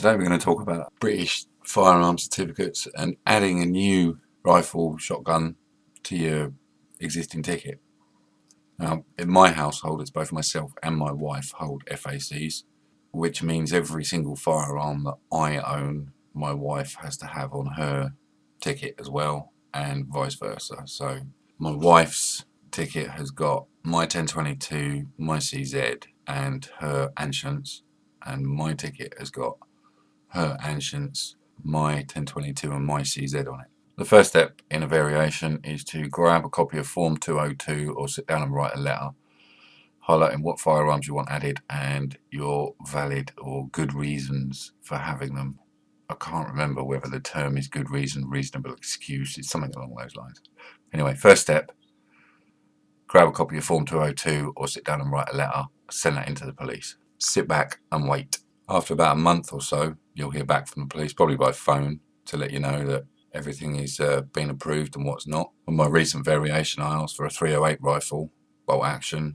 Today we're going to talk about British firearms certificates and adding a new rifle, shotgun to your existing ticket. Now, in my household, it's both myself and my wife hold FACs, which means every single firearm that I own, my wife has to have on her ticket as well, and vice versa. So my wife's ticket has got my 1022, my CZ, and her ancients, and my ticket has got her ancients, my 1022 and my CZ on it. The first step in a variation is to grab a copy of Form 202 or sit down and write a letter highlighting what firearms you want added and your valid or good reasons for having them. I can't remember whether the term is good reason, reasonable excuse, it's something along those lines. Anyway, first step, grab a copy of Form 202 or sit down and write a letter, send that into the police. Sit back and wait. After about a month or so, you'll hear back from the police, probably by phone, to let you know that everything is been approved and what's not. On my recent variation, I asked for a 308 rifle, bolt action,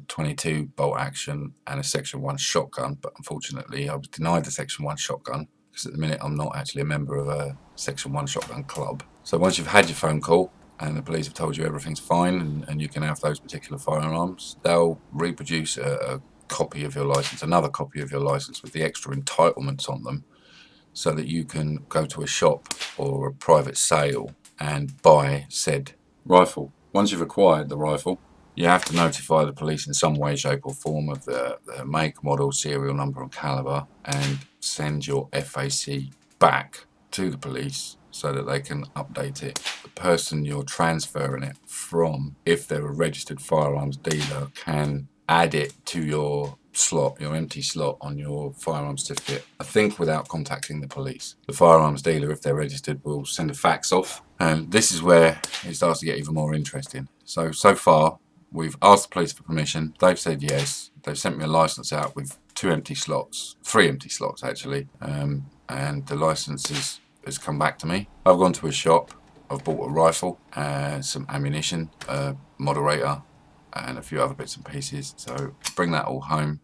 22 bolt action, and a Section 1 shotgun, but unfortunately I was denied the Section 1 shotgun because at the minute I'm not actually a member of a Section 1 shotgun club. So once you've had your phone call and the police have told you everything's fine and you can have those particular firearms, they'll reproduce a copy of your license, another copy of your license with the extra entitlements on them, so that you can go to a shop or a private sale and buy said rifle. Once you've acquired the rifle, you have to notify the police in some way, shape or form of the make, model, serial number and caliber, and send your FAC back to the police so that they can update it. The person you're transferring it from, if they're a registered firearms dealer, can add it to your slot, your empty slot on your firearms certificate, I think without contacting the police. The firearms dealer, if they're registered, will send a fax off, and this is where it starts to get even more interesting. So far we've asked the police for permission, they've said yes, they've sent me a license out with 2 empty slots, 3 empty slots actually, and the license has come back to me. I've gone to a shop, I've bought a rifle, some ammunition, a moderator, and a few other bits and pieces. So bring that all home.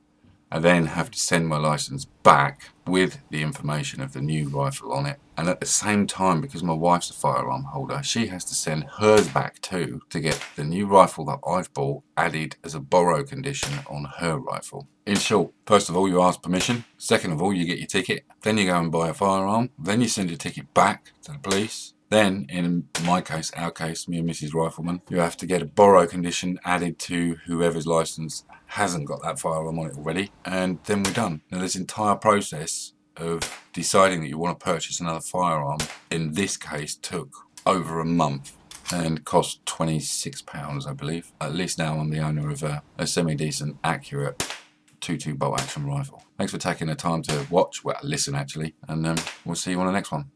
I then have to send my license back with the information of the new rifle on it, and at the same time, because my wife's a firearm holder, she has to send hers back too to get the new rifle that I've bought added as a borrow condition on her rifle. In short, first of all you ask permission, second of all you get your ticket, then you go and buy a firearm, then you send your ticket back to the police. Then, in my case, our case, me and Mrs. Rifleman, you have to get a borrow condition added to whoever's license hasn't got that firearm on it already, and then we're done. Now, this entire process of deciding that you want to purchase another firearm, in this case, took over a month and cost £26, I believe. At least now I'm the owner of a semi-decent, accurate 22 bolt action rifle. Thanks for taking the time to watch, well, listen actually, and we'll see you on the next one.